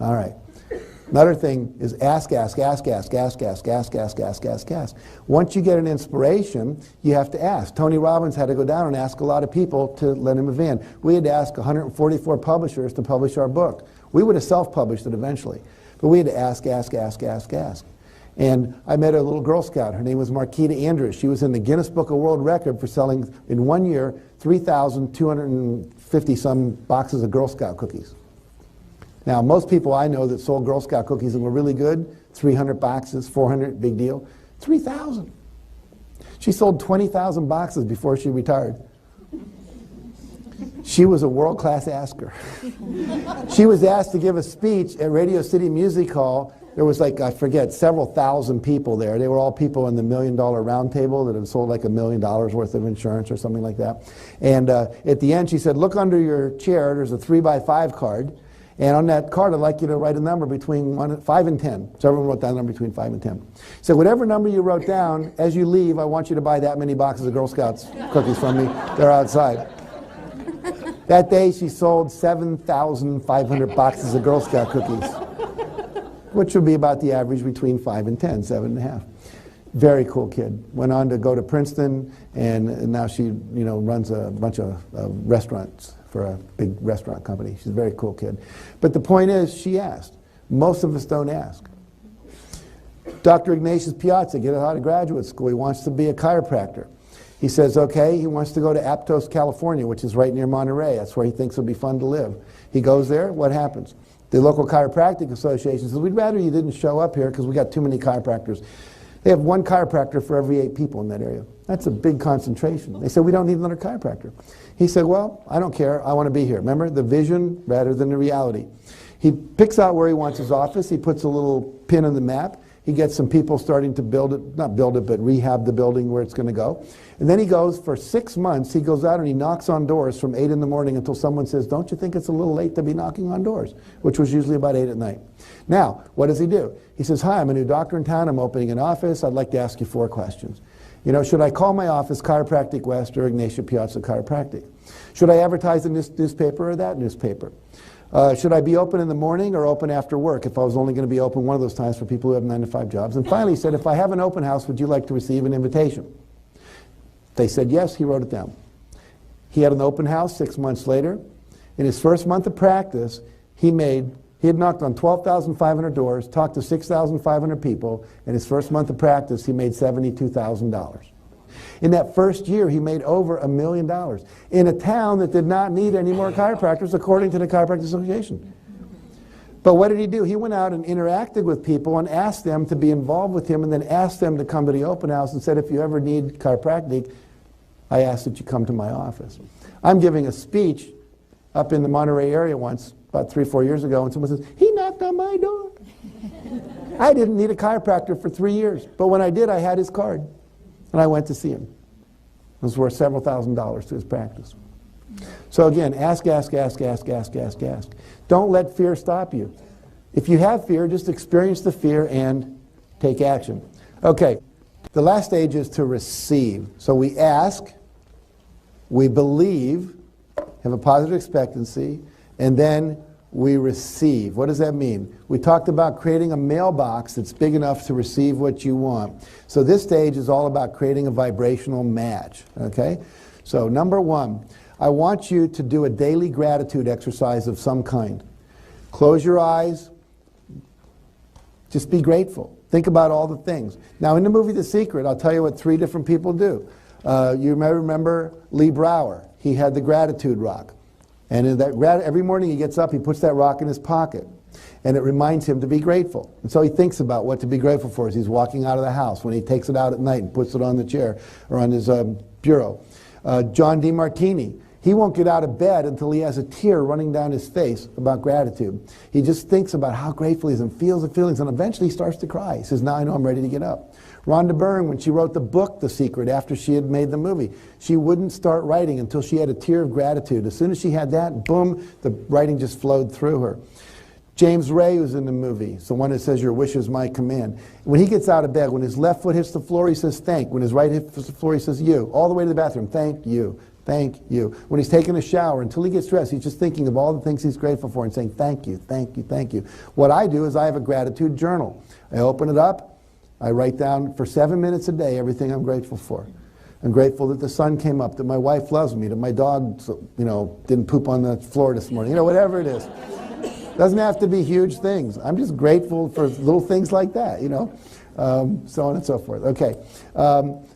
All right. Another thing is ask, ask, ask, ask, ask, ask, ask, ask, ask, ask, ask. Once you get an inspiration, you have to ask. Tony Robbins had to go down and ask a lot of people to let him in. We had to ask 144 publishers to publish our book. We would have self-published it eventually. But we had to ask, ask, ask, ask, ask. And I met a little Girl Scout. Her name was Marquita Andrews. She was in the Guinness Book of World Record for selling, in 1 year, 3,250-some boxes of Girl Scout cookies. Now, most people I know that sold Girl Scout cookies and were really good, 300 boxes, 400, big deal. 3,000. She sold 20,000 boxes before she retired. She was a world-class asker. She was asked to give a speech at Radio City Music Hall. There was like, I forget, several thousand people there. They were all people in the $1 Million Round Table that had sold like $1 million worth of insurance or something like that. And at the end, she said, look under your chair. There's a 3x5 card. And on that card, I'd like you to write a number between 5 and 10. So everyone wrote down a number between 5 and 10. So whatever number you wrote down, as you leave, I want you to buy that many boxes of Girl Scouts cookies from me. They're outside. That day, she sold 7,500 boxes of Girl Scout cookies, which would be about the average between 5 and 10, 7.5. Very cool kid. Went on to go to Princeton, and now she, runs a bunch of restaurants for a big restaurant company. She's a very cool kid. But the point is, she asked. Most of us don't ask. Dr. Ignatius Piazza, get out of graduate school. He wants to be a chiropractor. He says, okay, he wants to go to Aptos, California, which is right near Monterey. That's where he thinks it'll be fun to live. He goes there, what happens? The local chiropractic association says, we'd rather you didn't show up here because we got too many chiropractors. They have one chiropractor for every 8 people in that area. That's a big concentration. They said, we don't need another chiropractor. He said, well, I don't care. I want to be here. Remember, the vision rather than the reality. He picks out where he wants his office. He puts a little pin on the map. He gets some people starting to build it, not build it, but rehab the building where it's going to go. And then he goes for 6 months, he goes out and he knocks on doors from 8 in the morning until someone says, don't you think it's a little late to be knocking on doors? Which was usually about 8 at night. Now, what does he do? He says, hi, I'm a new doctor in town. I'm opening an office. I'd like to ask you 4 questions. Should I call my office Chiropractic West or Ignatius Piazza Chiropractic? Should I advertise in this newspaper or that newspaper? Should I be open in the morning or open after work if I was only going to be open one of those times for people who have 9-to-5 jobs? And finally he said, if I have an open house, would you like to receive an invitation? They said yes, he wrote it down. He had an open house 6 months later. In his first month of practice, he had knocked on 12,500 doors, talked to 6,500 people. In his first month of practice, he made $72,000. In that first year, he made over $1 million in a town that did not need any more chiropractors, according to the Chiropractic Association. But what did he do? He went out and interacted with people and asked them to be involved with him, and then asked them to come to the open house and said, if you ever need chiropractic, I ask that you come to my office. I'm giving a speech up in the Monterey area once, about 3 or 4 years ago, and someone says, he knocked on my door. I didn't need a chiropractor for 3 years, but when I did, I had his card. And I went to see him. It was worth several $1,000s to his practice. So again, ask, ask, ask, ask, ask, ask, ask. Don't let fear stop you. If you have fear, just experience the fear and take action. Okay, the last stage is to receive. So we ask, we believe, have a positive expectancy, and then we receive. What does that mean? We talked about creating a mailbox that's big enough to receive what you want. So this stage is all about creating a vibrational match, okay? So number 1, I want you to do a daily gratitude exercise of some kind. Close your eyes. Just be grateful. Think about all the things. Now in the movie The Secret, I'll tell you what 3 different people do. You may remember Lee Brower. He had the gratitude rock. And in that, every morning he gets up, he puts that rock in his pocket. And it reminds him to be grateful. And so he thinks about what to be grateful for as he's walking out of the house, when he takes it out at night and puts it on the chair or on his bureau. John DeMartini, he won't get out of bed until he has a tear running down his face about gratitude. He just thinks about how grateful he is and feels the feelings, and eventually he starts to cry. He says, now I know I'm ready to get up. Rhonda Byrne, when she wrote the book, The Secret, after she had made the movie, she wouldn't start writing until she had a tear of gratitude. As soon as she had that, boom, the writing just flowed through her. James Ray, who's in the movie, it's the one that says, your wish is my command. When he gets out of bed, when his left foot hits the floor, he says, thank. When his right hits the floor, he says, you. All the way to the bathroom, thank you. Thank you. When he's taking a shower, until he gets dressed, he's just thinking of all the things he's grateful for and saying, thank you, thank you, thank you. What I do is I have a gratitude journal. I open it up. I write down for 7 minutes a day everything I'm grateful for. I'm grateful that the sun came up, that my wife loves me, that my dog, didn't poop on the floor this morning. Whatever it is. Doesn't have to be huge things. I'm just grateful for little things like that, so on and so forth. Okay,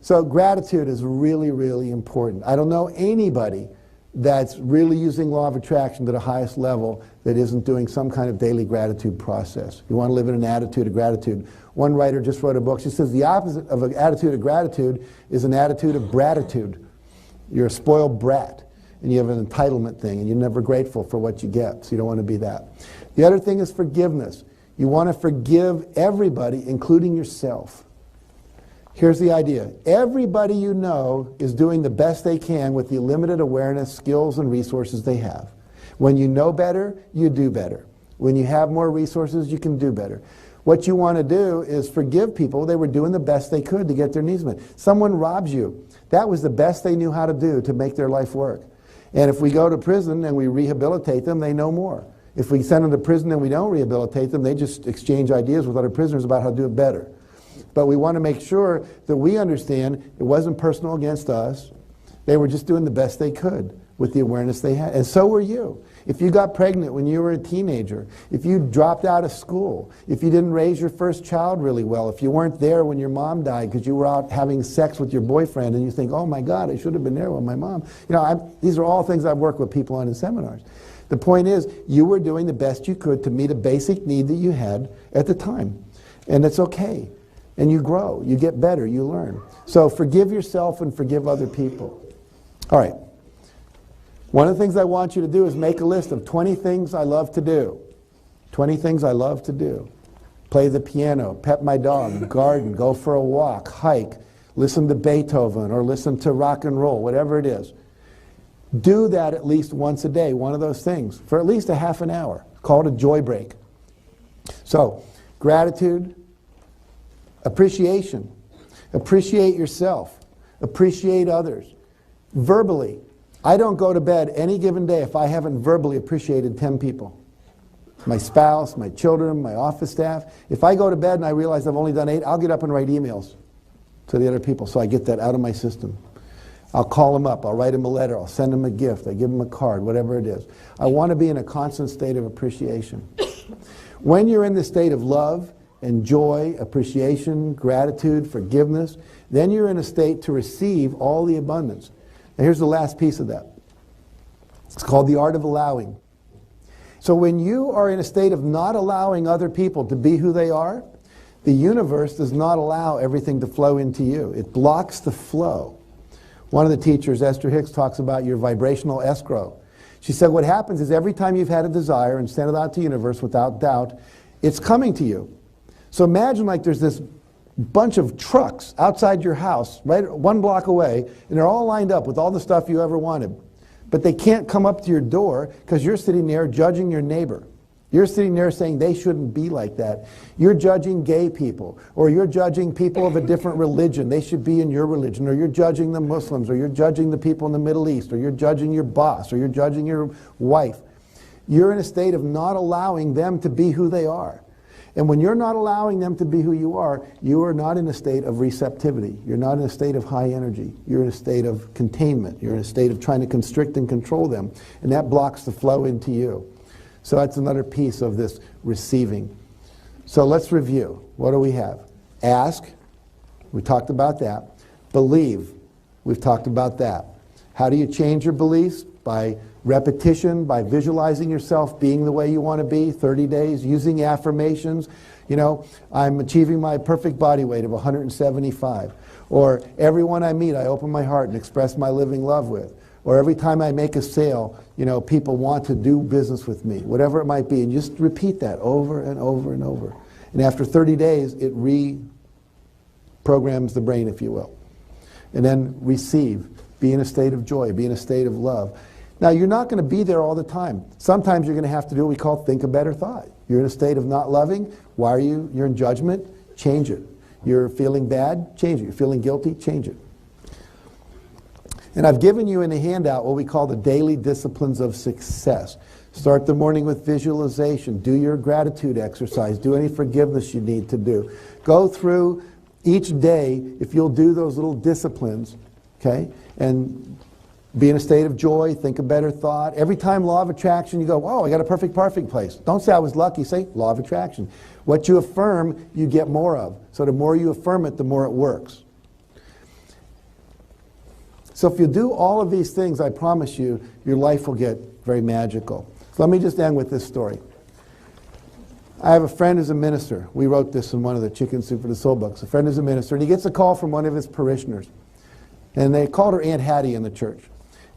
so gratitude is really, really important. I don't know anybody that's really using law of attraction to the highest level that isn't doing some kind of daily gratitude process. You want to live in an attitude of gratitude. One writer just wrote a book. She says the opposite of an attitude of gratitude is an attitude of bratitude. You're a spoiled brat, and you have an entitlement thing, and you're never grateful for what you get, so you don't want to be that. The other thing is forgiveness. You want to forgive everybody, including yourself. Here's the idea. Everybody you know is doing the best they can with the limited awareness, skills, and resources they have. When you know better, you do better. When you have more resources, you can do better. What you want to do is forgive people. They were doing the best they could to get their needs met. Someone robs you. That was the best they knew how to do to make their life work. And if we go to prison and we rehabilitate them, they know more. If we send them to prison and we don't rehabilitate them, they just exchange ideas with other prisoners about how to do it better. But we want to make sure that we understand it wasn't personal against us. They were just doing the best they could with the awareness they had. And so were you. If you got pregnant when you were a teenager, if you dropped out of school, if you didn't raise your first child really well, if you weren't there when your mom died because you were out having sex with your boyfriend and you think, oh my God, I should have been there with my mom. These are all things I've worked with people on in seminars. The point is, you were doing the best you could to meet a basic need that you had at the time. And it's okay. And you grow, you get better, you learn. So forgive yourself and forgive other people. All right. One of the things I want you to do is make a list of 20 things I love to do. 20 things I love to do. Play the piano, pet my dog, garden, go for a walk, hike, listen to Beethoven or listen to rock and roll, whatever it is. Do that at least once a day, one of those things, for at least a half an hour. Call it a joy break. So, gratitude, appreciation. Appreciate yourself. Appreciate others. Verbally. I don't go to bed any given day if I haven't verbally appreciated 10 people. My spouse, my children, my office staff. If I go to bed and I realize I've only done 8, I'll get up and write emails to the other people so I get that out of my system. I'll call them up, I'll write them a letter, I'll send them a gift, I give them a card, whatever it is. I want to be in a constant state of appreciation. When you're in the state of love and joy, appreciation, gratitude, forgiveness, then you're in a state to receive all the abundance. Now here's the last piece of that. It's called the art of allowing. So when you are in a state of not allowing other people to be who they are, the universe does not allow everything to flow into you. It blocks the flow. One of the teachers, Esther Hicks, talks about your vibrational escrow. She said what happens is every time you've had a desire and sent it out to the universe without doubt, it's coming to you. So imagine like there's this bunch of trucks outside your house, right 1 block away, and they're all lined up with all the stuff you ever wanted. But they can't come up to your door because you're sitting there judging your neighbor. You're sitting there saying they shouldn't be like that. You're judging gay people, or you're judging people of a different religion. They should be in your religion, or you're judging the Muslims, or you're judging the people in the Middle East, or you're judging your boss, or you're judging your wife. You're in a state of not allowing them to be who they are. And when you're not allowing them to be who you are not in a state of receptivity. You're not in a state of high energy. You're in a state of containment. You're in a state of trying to constrict and control them. And that blocks the flow into you. So that's another piece of this receiving. So let's review. What do we have? Ask. We talked about that. Believe. We've talked about that. How do you change your beliefs? By repetition, by visualizing yourself being the way you want to be, 30 days, using affirmations. I'm achieving my perfect body weight of 175. Or everyone I meet, I open my heart and express my living love with. Or every time I make a sale, people want to do business with me, whatever it might be. And just repeat that over and over and over. And after 30 days, it reprograms the brain, if you will. And then receive. Be in a state of joy. Be in a state of love. Now, you're not going to be there all the time. Sometimes you're going to have to do what we call think a better thought. You're in a state of not loving. Why are you? You're in judgment. Change it. You're feeling bad. Change it. You're feeling guilty. Change it. And I've given you in the handout what we call the daily disciplines of success. Start the morning with visualization. Do your gratitude exercise. Do any forgiveness you need to do. Go through each day, if you'll do those little disciplines, okay, and be in a state of joy, think a better thought. Every time law of attraction, you go, whoa, I got a perfect place. Don't say I was lucky, say law of attraction. What you affirm, you get more of. So the more you affirm it, the more it works. So if you do all of these things, I promise you, your life will get very magical. So let me just end with this story. I have a friend who's a minister. We wrote this in one of the Chicken Soup for the Soul books. A friend who's a minister, and he gets a call from one of his parishioners. And they called her Aunt Hattie in the church.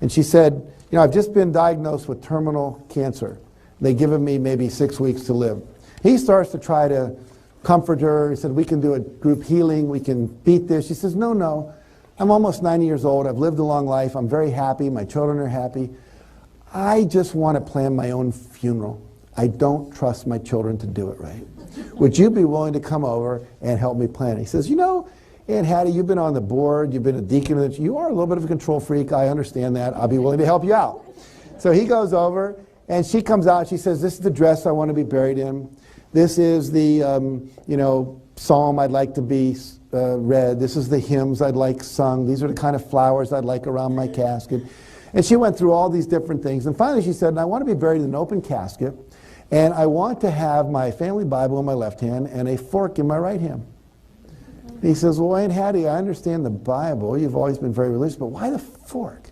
And she said, I've just been diagnosed with terminal cancer. They've given me maybe 6 weeks to live. He starts to try to comfort her. He said, we can do a group healing. We can beat this. She says, no. I'm almost 90 years old. I've lived a long life. I'm very happy. My children are happy. I just want to plan my own funeral. I don't trust my children to do it right. Would you be willing to come over and help me plan it? He says, Aunt Hattie, you've been on the board, you've been a deacon, you are a little bit of a control freak, I understand that, I'll be willing to help you out. So he goes over, and she comes out, she says, this is the dress I want to be buried in, this is the, psalm I'd like to be read, this is the hymns I'd like sung, these are the kind of flowers I'd like around my casket. And she went through all these different things, and finally she said, I want to be buried in an open casket, and I want to have my family Bible in my left hand and a fork in my right hand. He says, well, Aunt Hattie, I understand the Bible. You've always been very religious, but why the fork?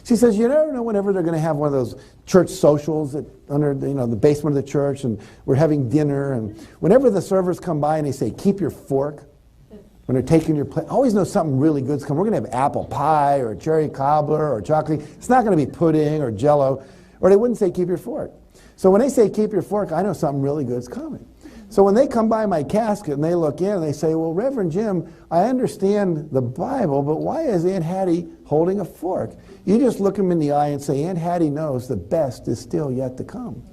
She says, you never know whenever they're going to have one of those church socials under the basement of the church, and we're having dinner, and whenever the servers come by and they say, keep your fork, when they're taking your plate, always know something really good's coming. We're going to have apple pie or cherry cobbler or chocolate. It's not going to be pudding or Jell-O, or they wouldn't say, keep your fork. So when they say, keep your fork, I know something really good's coming. So when they come by my casket and they look in and they say, well, Reverend Jim, I understand the Bible, but why is Aunt Hattie holding a fork? You just look them in the eye and say, Aunt Hattie knows the best is still yet to come.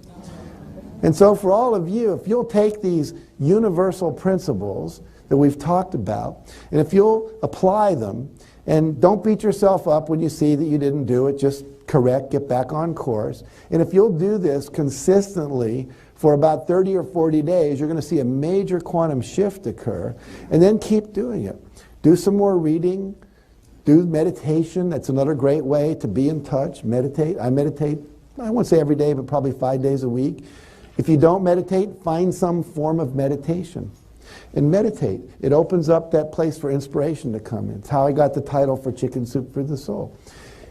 And so for all of you, if you'll take these universal principles that we've talked about, and if you'll apply them, and don't beat yourself up when you see that you didn't do it, just correct, get back on course. And if you'll do this consistently for about 30 or 40 days, you're going to see a major quantum shift occur, and then keep doing it. Do some more reading, do meditation. That's another great way to be in touch. Meditate. I meditate, I won't say every day, but probably 5 days a week. If you don't meditate, find some form of meditation. And meditate. It opens up that place for inspiration to come in. It's how I got the title for Chicken Soup for the Soul.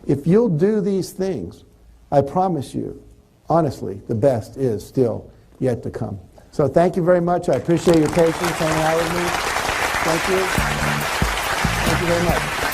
If you'll do these things, I promise you, honestly, the best is still yet to come. So thank you very much. I appreciate your patience hanging out with me. Thank you. Thank you very much.